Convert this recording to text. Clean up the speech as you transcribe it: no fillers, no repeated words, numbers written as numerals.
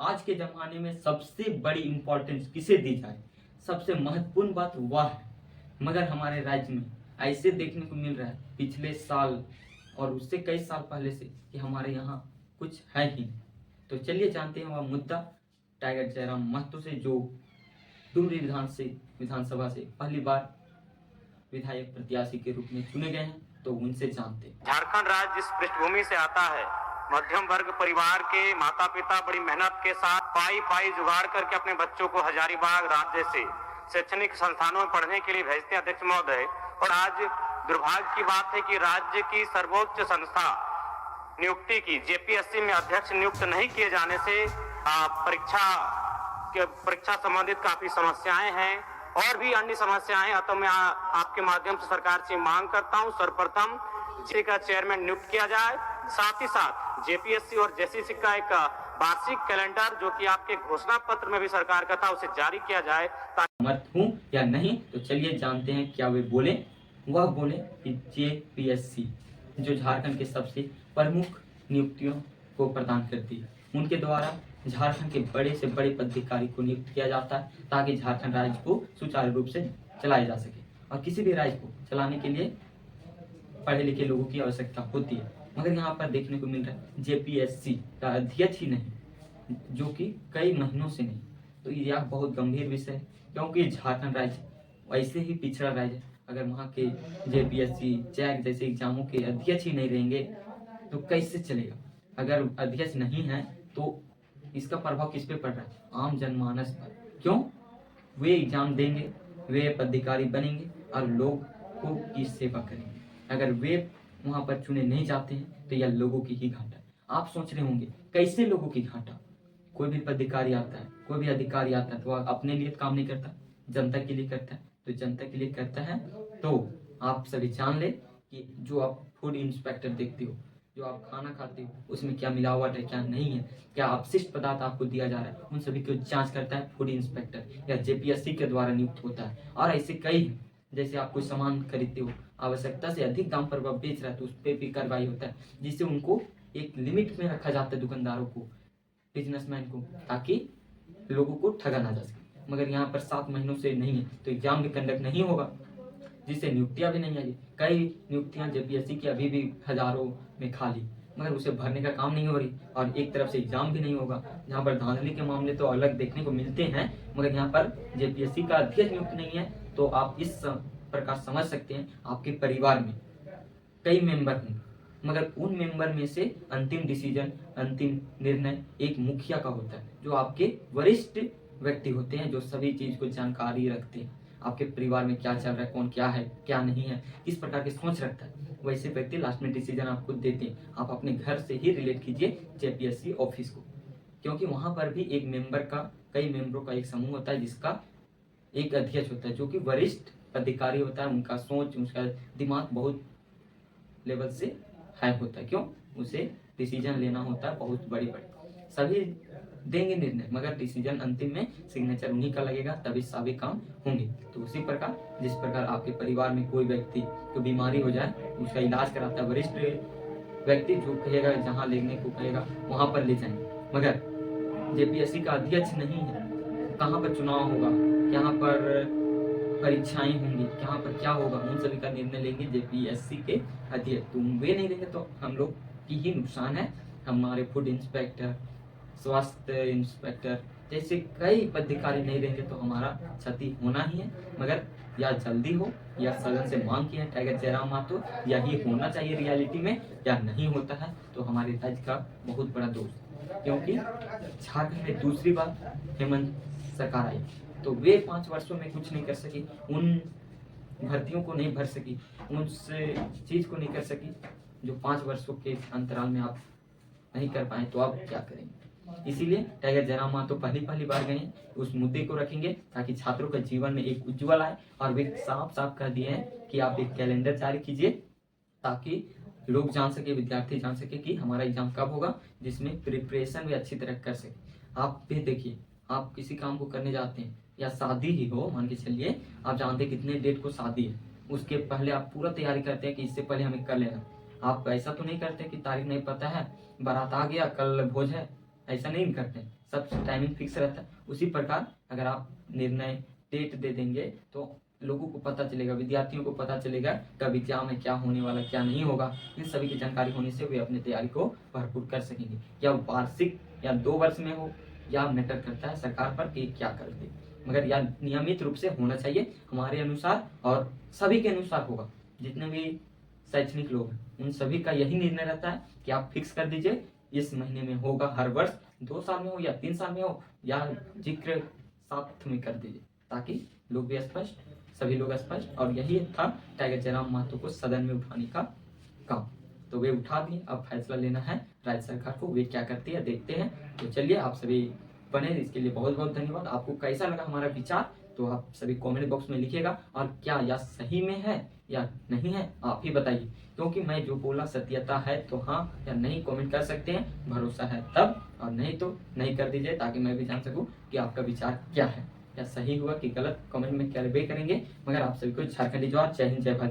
आज के ज़माने में सबसे बड़ी इम्पोर्टेंस किसे दी जाए, सबसे महत्वपूर्ण बात वह है। मगर हमारे राज्य में ऐसे देखने को मिल रहा है पिछले साल और उससे कई साल पहले से कि हमारे यहाँ कुछ है ही नहीं। तो चलिए जानते हैं वह मुद्दा टाइगर जयराम महतो से, जो डुमरी विधानसभा से पहली बार विधायक प्रत्याशी के रूप में चुने गए हैं, तो उनसे जानते हैं। झारखंड राज्य जिस पृष्ठभूमि से आता है, मध्यम वर्ग परिवार के माता पिता बड़ी मेहनत के साथ पाई जुगाड़ करके अपने बच्चों को हजारीबाग राज्य से शैक्षणिक संस्थानों में पढ़ने के लिए भेजते हैं अध्यक्ष महोदय। और आज दुर्भाग्य की बात है कि राज्य की सर्वोच्च संस्था नियुक्ति की जेपीएससी में अध्यक्ष नियुक्त नहीं किए जाने से परीक्षा संबंधित काफी समस्याएं हैं और भी अन्य समस्याएं हैं। तो मैं आपके माध्यम से सरकार से मांग करता हूं, सर्वप्रथम जे का चेयरमैन नियुक्त किया जाए, साथ ही साथ जेपीएससी और जेसीसी का एक वार्षिक कैलेंडर जो कि आपके घोषणा पत्र में भी सरकार का था, उसे जारी किया जाए। मत हूं या नहीं, तो चलिए जानते हैं क्या वे बोले। वह बोले कि जेपीएससी जो झारखंड के सबसे प्रमुख नियुक्तियों को प्रदान करती है, उनके द्वारा झारखंड के बड़े से बड़े पदाधिकारी को नियुक्त किया जाता है ताकि झारखंड राज्य को सुचारू रूप से चलाया जा सके। और किसी भी राज्य को चलाने के लिए पढ़े लिखे लोगों की आवश्यकता होती है, मगर यहाँ पर देखने को मिल रहा है जेपीएससी का अध्यक्ष ही नहीं, जो कि कई महीनों से नहीं। तो यह बहुत गंभीर विषय है, क्योंकि झारखंड राज्य वैसे ही पिछड़ा राज्य है। अगर वहाँ के जेपीएससी जैक जैसे एग्जामों के अध्यक्ष ही नहीं रहेंगे तो कैसे चलेगा। अगर अध्यक्ष नहीं है तो इसका प्रभाव किस पे पड़ रहा है, आम जनमानस पर। क्यों? वे एग्जाम देंगे, वे पदाधिकारी बनेंगे और लोग को की सेवा करेंगे। अगर वे वहाँ पर चुने नहीं जाते हैं तो यह लोगों की ही घाटा है। आप सोच रहे होंगे कैसे लोगों की घाटा। कोई भी पदाधिकारी आता है, कोई भी अधिकारी आता है तो वह अपने लिए काम नहीं करता, जनता के लिए करता है। तो जनता के लिए करता है तो आप सभी जान ले कि जो आप फूड इंस्पेक्टर देखते हो, जो आप खाना खाते हो, उसमें क्या मिलावट है, क्या नहीं है, क्या अपशिष्ट पदार्थ आपको दिया जा रहा है, उन सभी की जांच करता है फूड इंस्पेक्टर या जेपीएससी के द्वारा नियुक्त होता है। और ऐसे कई हैं, जैसे आप कोई सामान खरीदते हो, आवश्यकता से अधिक दाम पर वह बेच रहा है तो उस पर भी कार्रवाई होता है, जिससे उनको एक लिमिट में रखा जाता है, दुकानदारों को, बिजनेसमैन को, ताकि लोगों को ठगा ना जा सके। मगर यहाँ पर 7 महीनों से नहीं है तो एग्जाम भी कंडक्ट नहीं होगा, जिससे नियुक्तियां भी नहीं आई। कई नियुक्तियां जेपीएससी की अभी भी हजारों में खाली, मगर उसे भरने का काम नहीं हो रही। और एक तरफ से एग्जाम भी नहीं होगा। यहाँ पर धांधली के मामले तो अलग देखने को मिलते हैं, मगर यहाँ पर जेपीएससी का अध्यक्ष नियुक्त नहीं है। तो आप इस प्रकार समझ सकते हैं आपके परिवार में कई मेंबर होंगे, मगर उन मेंबर में से अंतिम डिसीजन, अंतिम निर्णय एक मुखिया का होता है, जो आपके वरिष्ठ व्यक्ति होते हैं, जो सभी चीज को जानकारी रखते हैं। आपके परिवार में क्या चल रहा है, कौन क्या है, क्या नहीं है, किस प्रकार की सोच रखता है, वैसे व्यक्ति लास्ट में डिसीजन आपको देते हैं। आप अपने घर से ही रिलेट कीजिए जेपीएससी ऑफिस को, क्योंकि वहां पर भी एक मेंबर का, कई मेंबरों का एक समूह होता है, जिसका एक अध्यक्ष होता है, जो कि वरिष्ठ अधिकारी होता है। उनका सोच, उसका दिमाग बहुत लेवल से हाई होता है। क्यों? उसे डिसीजन लेना होता है बहुत बड़ी सभी देंगे निर्णय, मगर डिसीजन अंतिम में सिग्नेचर उन्हीं का लगेगा, तभी सभी काम होंगे। तो उसी प्रकार जिस प्रकार आपके परिवार में कोई व्यक्ति को बीमारी हो जाए, उसका इलाज कराता है वरिष्ठ व्यक्ति, जो कहेगा, जहाँ लेने को कहेगा वहां पर ले जाएंगे। मगर जेपीएससी का अध्यक्ष नहीं है, कहाँ पर चुनाव होगा, यहाँ पर परीक्षाएं होंगी, कहाँ पर क्या होगा, उन सभी का निर्णय लेंगे जेपीएससी के अध्यक्ष। तुम वे नहीं लेंगे तो हम लोग की ही नुकसान है। हमारे फूड इंस्पेक्टर, स्वास्थ्य इंस्पेक्टर जैसे कई पदाधिकारी नहीं रहेंगे तो हमारा क्षति होना ही है। मगर या जल्दी हो, या सदन से मांग की है टाइगर जयराम महतो, यही होना चाहिए रियलिटी में, या नहीं होता है तो हमारे राज्य का बहुत बड़ा दोष। क्योंकि झारखंड में दूसरी बार हेमंत सरकार आई तो वे 5 वर्षों में कुछ नहीं कर सकी, उन भर्तियों को नहीं भर सकी, उस चीज को नहीं कर सकी जो 5 वर्षों के अंतराल में आप नहीं कर पाए। तो आप क्या करेंगे? इसीलिए टाइगर जयराम महतो पहली बार गए, उस मुद्दे को रखेंगे ताकि छात्रों का जीवन में एक उज्जवल आए। और वे साफ साफ कह दिए हैं कि आप एक कैलेंडर जारी कीजिए ताकि लोग जान सके, विद्यार्थी जान सके कि हमारा एग्जाम कब होगा, जिसमें प्रिपरेशन भी अच्छी तरह कर सके। आप भी देखिए, आप किसी काम को करने जाते हैं या शादी ही हो, मान के चलिए आप जानते हैं कितने डेट को शादी है, उसके पहले आप पूरा तैयारी करते हैं कि इससे पहले हमें कर लेना। आप ऐसा तो नहीं करते कि तारीख नहीं पता है, बारात आ गया, कल भोज है, ऐसा नहीं करते। सब टाइमिंग फिक्स रहता है, उसी प्रकार अगर आप निर्णय डेट दे देंगे तो लोगों को पता चलेगा, विद्यार्थियों को पता चलेगा कब एग्जाम में क्या होने वाला क्या नहीं होगा। इन सभी की जानकारी होने से वे अपनी तैयारी को भरपूर कर सकेंगे। या वार्षिक या 2 वर्ष में हो, या मैटर करता है सरकार पर कि क्या कर दे, मगर यह नियमित रूप से होना चाहिए हमारे अनुसार और सभी के अनुसार होगा। जितने भी शैक्षणिक लोग हैं उन सभी का यही निर्णय रहता है कि आप फिक्स कर दीजिए इस महीने में होगा, हर वर्ष 2 साल में हो या 3 साल में हो, या जिक्र साथ में कर दीजिए ताकि लोग भी स्पष्ट, सभी लोग स्पष्ट। और यही था टाइगर जयराम महतो को सदन में उठाने का काम। तो वे उठा दिए, अब फैसला लेना है राज्य सरकार को, वे क्या करती है देखते हैं। तो चलिए आप सभी बने, इसके लिए बहुत बहुत धन्यवाद। आपको कैसा लगा हमारा विचार तो आप सभी कमेंट बॉक्स में लिखिएगा, और क्या यह सही में है या नहीं है आप ही बताइए, क्योंकि मैं जो बोला सत्यता है तो हाँ या नहीं कमेंट कर सकते हैं, भरोसा है तब, और नहीं तो नहीं कर दीजिए ताकि मैं भी जान सकूं कि आपका विचार क्या है, या सही हुआ कि गलत। कमेंट में क्या करेंगे। मगर आप सभी को झारखंडी जोहार, जय हिंद जय भारत।